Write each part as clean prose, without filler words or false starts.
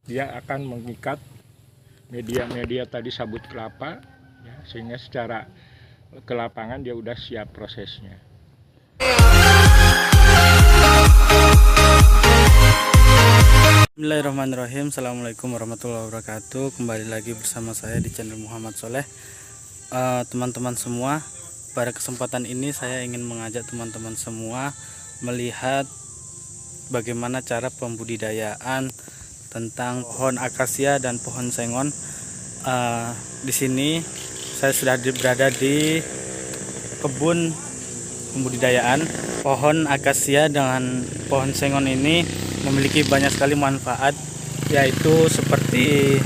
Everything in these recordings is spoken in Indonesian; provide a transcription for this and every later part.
dia akan mengikat media tadi sabut kelapa ya, sehingga secara ke lapangan dia udah siap prosesnya. Bismillahirrahmanirrahim. Assalamualaikum warahmatullahi wabarakatuh. Kembali lagi bersama saya di channel Muhammad Soleh. Teman-teman semua, pada kesempatan ini saya ingin mengajak teman-teman semua melihat bagaimana cara pembudidayaan tentang pohon akasia dan pohon sengon. Di sini saya sudah berada di kebun pembudidayaan pohon akasia dengan pohon sengon. Ini memiliki banyak sekali manfaat, yaitu seperti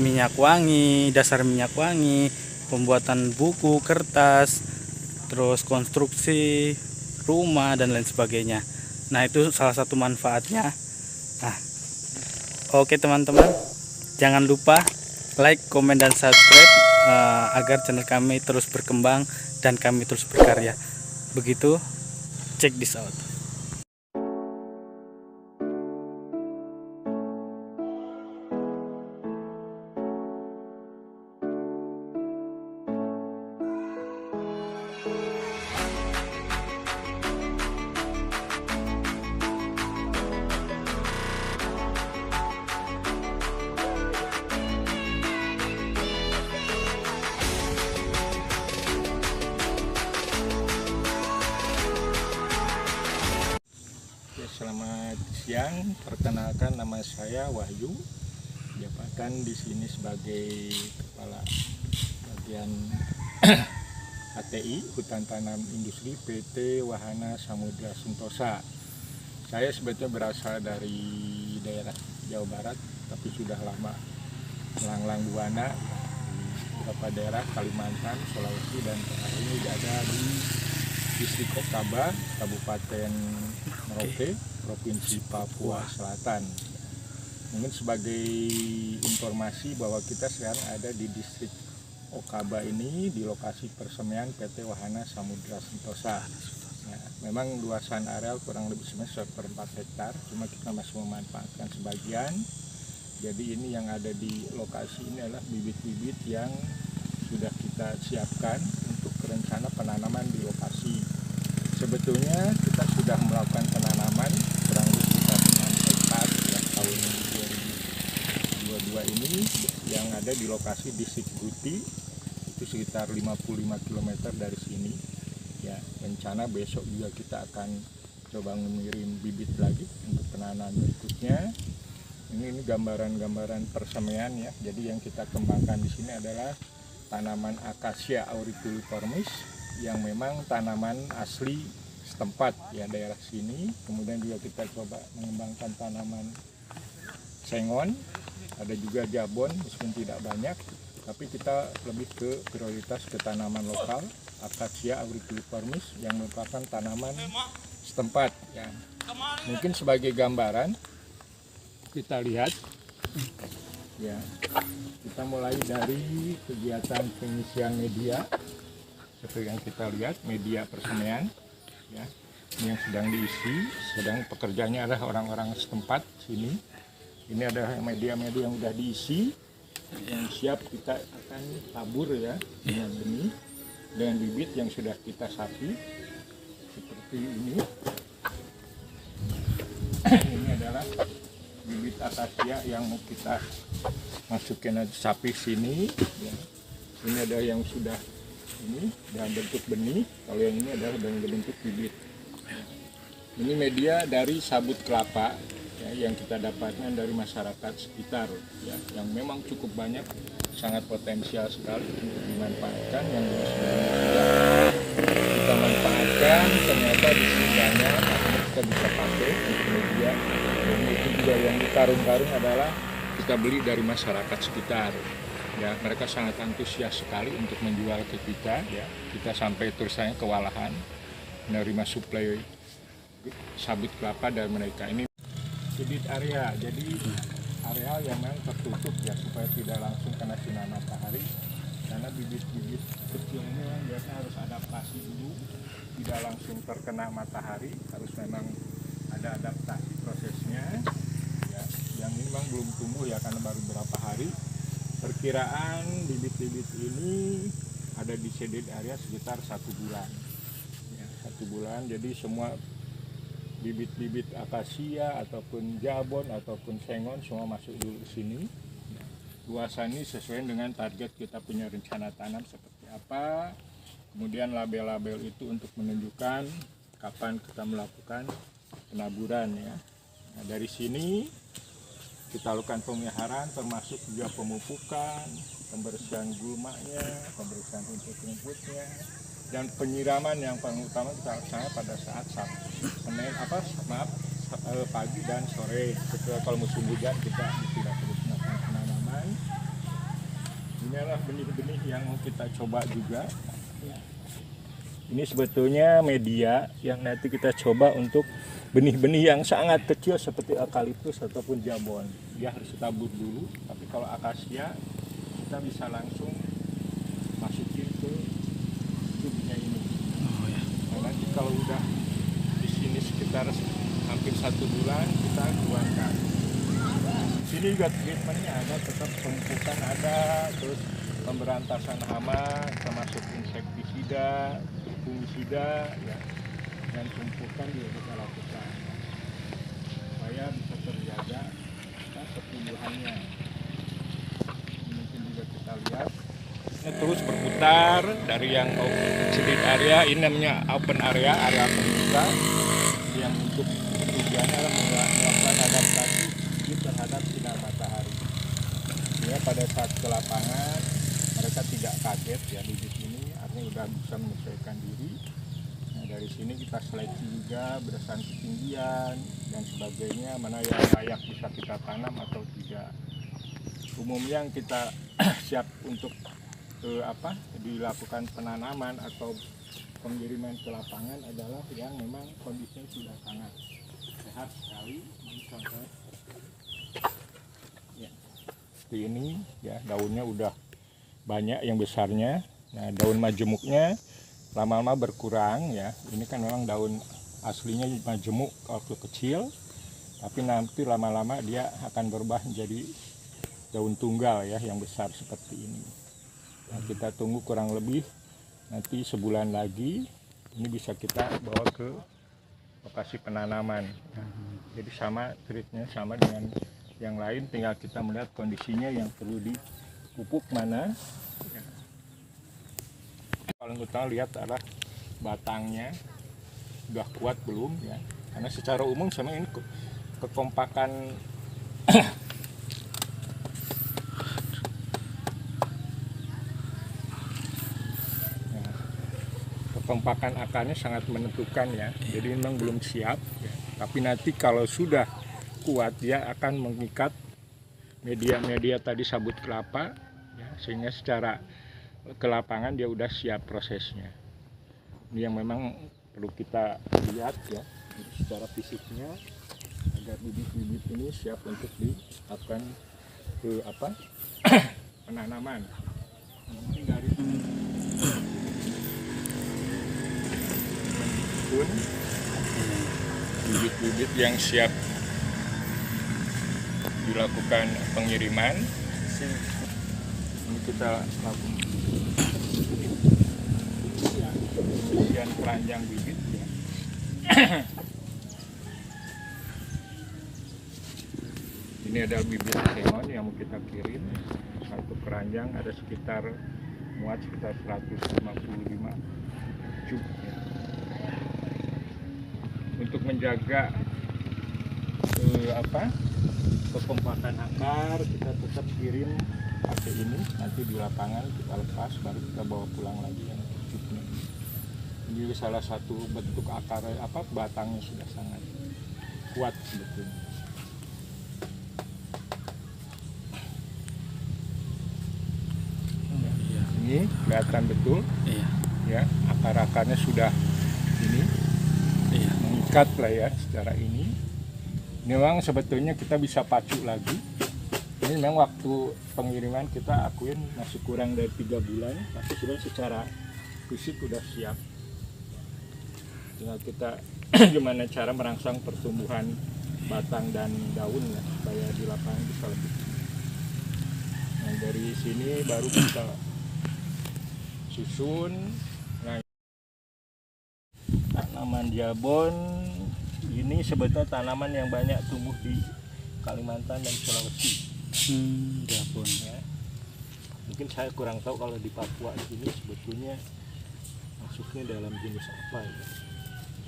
minyak wangi, dasar minyak wangi, pembuatan buku, kertas, terus konstruksi rumah dan lain sebagainya. Nah, itu salah satu manfaatnya. Nah, oke teman-teman, jangan lupa like, komen, dan subscribe agar channel kami terus berkembang dan kami terus berkarya. Begitu, check this out. Selamat siang, perkenalkan nama saya Wahyu, jabatan di sini sebagai Kepala Bagian HTI Hutan Tanam Industri PT Wahana Samudra Sentosa. Saya sebetulnya berasal dari daerah Jawa Barat, tapi sudah lama melanglang buana di beberapa daerah Kalimantan, Sulawesi, dan terakhir ini ada di Distrik Okaba, Kabupaten Merauke, Provinsi Papua Selatan. Mungkin sebagai informasi bahwa kita sekarang ada di Distrik Okaba ini di lokasi persemaian PT Wahana Samudra Sentosa. Nah, memang luasan areal kurang lebih 1/4 hektar, cuma kita masih memanfaatkan sebagian. Jadi ini yang ada di lokasi ini adalah bibit-bibit yang sudah kita siapkan untuk rencana penanaman di lokasi. Sebetulnya kita sudah melakukan penanaman kurang lebih sekitar 6 hektar ya, tahun 2022 ini yang ada di lokasi Distrik Guti, itu sekitar 55 km dari sini ya. Rencana besok juga kita akan coba mengirim bibit lagi untuk penanaman berikutnya. Ini gambaran-gambaran persemaian ya. Jadi yang kita kembangkan di sini adalah tanaman Acacia auricularis yang memang tanaman asli setempat ya, daerah sini. Kemudian juga kita coba mengembangkan tanaman sengon, ada juga jabon meskipun tidak banyak, tapi kita lebih ke prioritas ke tanaman lokal Acacia auricularis yang merupakan tanaman setempat ya. Mungkin sebagai gambaran kita lihat ya, kita mulai dari kegiatan pengisian media. Seperti yang kita lihat, media persemaian ya, ini yang sedang diisi, sedang pekerjanya adalah orang-orang setempat sini. Ini adalah media-media yang sudah diisi, yang siap kita akan tabur ya dengan benih, dengan bibit yang sudah kita sapi seperti ini. Ini adalah bibit akasia yang mau kita masukin sapi sini ya. Ini ada yang sudah ini dalam bentuk benih, kalau yang ini adalah dalam bentuk bibit. Ini media dari sabut kelapa ya, yang kita dapatkan dari masyarakat sekitar ya, yang memang cukup banyak, sangat potensial sekali untuk dimanfaatkan. Yang kita manfaatkan ternyata di sini banyak, kita bisa pakai untuk media. Dan itu juga yang di karung-karung adalah kita beli dari masyarakat sekitar. Ya, mereka sangat antusias sekali untuk menjual ke kita ya. Kita sampai terusnya kewalahan menerima suplai sabut kelapa dari mereka. Ini bibit area, jadi areal yang memang tertutup ya, supaya tidak langsung kena sinar matahari. Karena bibit-bibit kecil ini biasanya harus adaptasi dulu, tidak langsung terkena matahari, harus memang ada adaptasi prosesnya ya. belum tumbuh ya karena baru berapa hari. Perkiraan bibit-bibit ini ada di shaded area sekitar 1 bulan ya, 1 bulan. Jadi semua bibit-bibit akasia ataupun jabon ataupun sengon semua masuk dulu ke sini. Luasan ini sesuai dengan target kita punya rencana tanam seperti apa. Kemudian label-label itu untuk menunjukkan kapan kita melakukan penaburan ya. Nah, dari sini kita lakukan pemeliharaan termasuk juga pemupukan, pembersihan gulmanya, pembersihan rumput-rumputnya, dan penyiraman yang paling utama kita laksanakan pada saat pagi dan sore. Kecuali kalau musim hujan kita tidak perlu melakukan penanaman. Inilah benih-benih yang mau kita coba juga. Ini sebetulnya media yang nanti kita coba untuk benih-benih yang sangat kecil seperti eukaliptus ataupun jabon. Dia harus ditabur dulu, tapi kalau akasia kita bisa langsung masukin ke tubnya ini. Nah, nanti kalau udah di sini sekitar hampir 1 bulan kita keluarkan. Di sini juga treatmentnya ada, tetap pemupukan ada, terus pemberantasan hama termasuk insektisida, fungisida ya, dan pemupukan juga kita lakukan supaya bisa terjaga pertumbuhannya. Mungkin juga kita lihat terus berputar dari yang shaded area, ini namanya open area terbuka yang untuk tujuannya adalah melakukan adaptasi terhadap sinar matahari ya. Pada saat ke lapangan mereka tidak kaget ya bibit ini, artinya sudah bisa menyesuaikan diri. Nah, dari sini kita seleksi juga berdasarkan ketinggian dan sebagainya, mana yang layak bisa kita tanam atau tidak. Umumnya yang kita siap untuk dilakukan penanaman atau pengiriman ke lapangan adalah yang memang kondisinya sudah sangat sehat sekali. Ini contoh ya, seperti ini ya, daunnya udah banyak yang besarnya. Nah, daun majemuknya lama-lama berkurang ya. Ini kan memang daun aslinya majemuk waktu kecil, tapi nanti lama-lama dia akan berubah menjadi daun tunggal ya, yang besar seperti ini. Nah, kita tunggu kurang lebih nanti sebulan lagi ini bisa kita bawa ke lokasi penanaman. Nah, jadi sama treatnya sama dengan yang lain, tinggal kita melihat kondisinya yang perlu dipupuk mana. Ya. Paling utama lihat adalah batangnya sudah kuat belum ya, karena secara umum sama ini kekompakan kekompakan akarnya sangat menentukan ya. Jadi memang belum siap ya. Tapi nanti kalau sudah kuat dia akan mengikat media-media tadi sabut kelapa ya, sehingga secara ke lapangan dia udah siap prosesnya. Ini yang memang perlu kita lihat ya secara fisiknya agar bibit-bibit ini siap untuk dilakukan ke penanaman. Mungkin dari pun bibit-bibit yang siap dilakukan pengiriman ini kita lakukan pembersihan keranjang bibit ya. Ini adalah bibit sengon yang mau kita kirim. Satu keranjang ada sekitar muat sekitar 155 cub ya. Untuk menjaga kekompakan akar kita tetap kirim pakai ini, nanti di lapangan kita lepas baru kita bawa pulang lagi yang cubnya. Ini salah satu bentuk akar batangnya sudah sangat kuat sebetulnya. Ini kelihatan betul ya, akar-akarnya sudah ini mengikat lah ya secara ini. Memang sebetulnya kita bisa pacu lagi. Ini memang waktu pengiriman kita akuin masih kurang dari 3 bulan, tapi sudah secara fisik sudah siap. Tinggal kita gimana cara merangsang pertumbuhan batang dan daun ya, supaya di lapangan bisa lebih. Nah dari sini baru kita susun. Nah, tanaman jabon ini sebetulnya tanaman yang banyak tumbuh di Kalimantan dan Sulawesi. Jabon Ya. Mungkin saya kurang tahu kalau di Papua ini sebetulnya masuknya dalam jenis apa ya.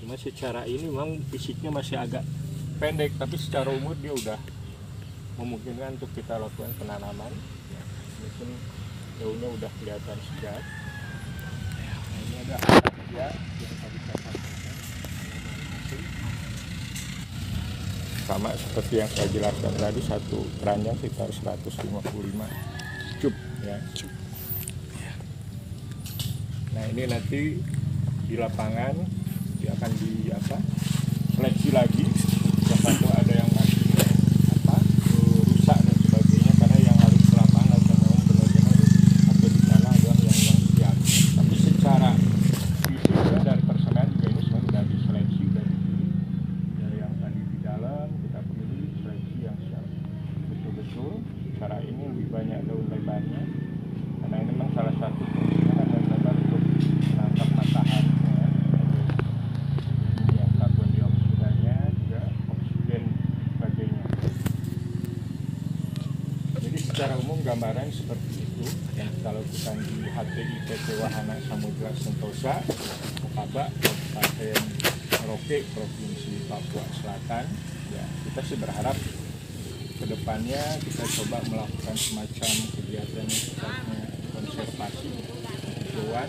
Cuma secara ini memang fisiknya masih agak pendek, tapi secara umur dia udah memungkinkan untuk kita lakukan penanaman. Ya, mungkin daunnya udah kelihatan segar. Nah, ini ada ya yang tadi saya sampaikan. Sama seperti yang saya jelaskan tadi, satu keranjang sekitar 155 cup ya. Nah ini nanti di lapangan dia akan seleksi lagi, siapa tahu ada yang masih rusak dan sebagainya, karena yang harus ke lapangan atau memang benar-benar atau di sana adalah yang siap. Tapi secara fisiknya dari personel juga ini semua sudah diseleksi, sudah dipilih dari yang tadi di dalam, kita pilih seleksi yang siap betul-betul. Cara ini lebih banyak daun lebarnya, karena ini memang salah satu fungsinya kan daun lebar untuk menangkap matahari. Secara umum gambaran seperti itu yang kita lakukan di HTIPT Wahana Samudra Sentosa, Okaba, Kabupaten Merauke, Provinsi Papua Selatan. Ya, kita sih berharap kedepannya kita coba melakukan semacam kegiatan sifatnya konservasi hijauan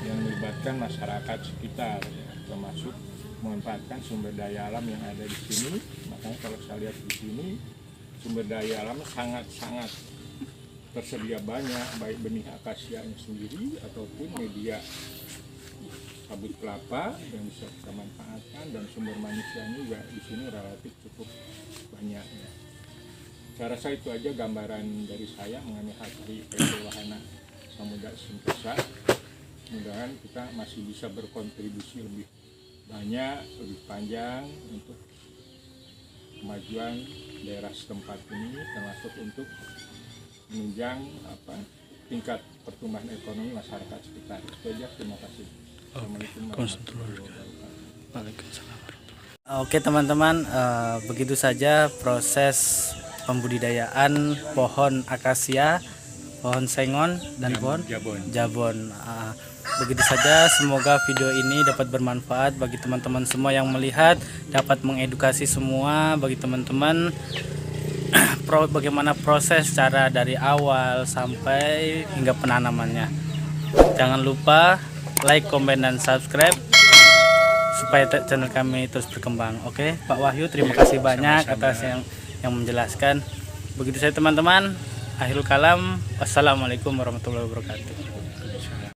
yang melibatkan masyarakat sekitar, ya, termasuk memanfaatkan sumber daya alam yang ada di sini. Makanya kalau saya lihat di sini sumber daya alam sangat-sangat tersedia banyak, baik benih akasianya sendiri ataupun media kabut kelapa yang bisa kita manfaatkan, dan sumber manusianya juga di sini relatif cukup banyak. Ya. Saya rasa itu aja gambaran dari saya mengenai HTIPT Wahana Samudra Sentosa. Mudah-mudahan kita masih bisa berkontribusi lebih banyak, lebih panjang untuk kemajuan daerah setempat ini, termasuk untuk menunjang tingkat pertumbuhan ekonomi masyarakat sekitar. Itu aja, terima kasih. Assalamualaikum warahmatullahi wabarakatuh. Oke teman-teman, begitu saja proses pembudidayaan pohon akasia, pohon sengon, dan pohon jabon. Begitu saja, semoga video ini dapat bermanfaat bagi teman-teman semua yang melihat, dapat mengedukasi semua bagi teman-teman bagaimana proses cara dari awal sampai hingga penanamannya. Jangan lupa like, komen, dan subscribe supaya channel kami terus berkembang. Oke, Pak Wahyu, terima kasih banyak atas yang menjelaskan. Begitu saja teman-teman, akhirul kalam, wassalamualaikum warahmatullahi wabarakatuh.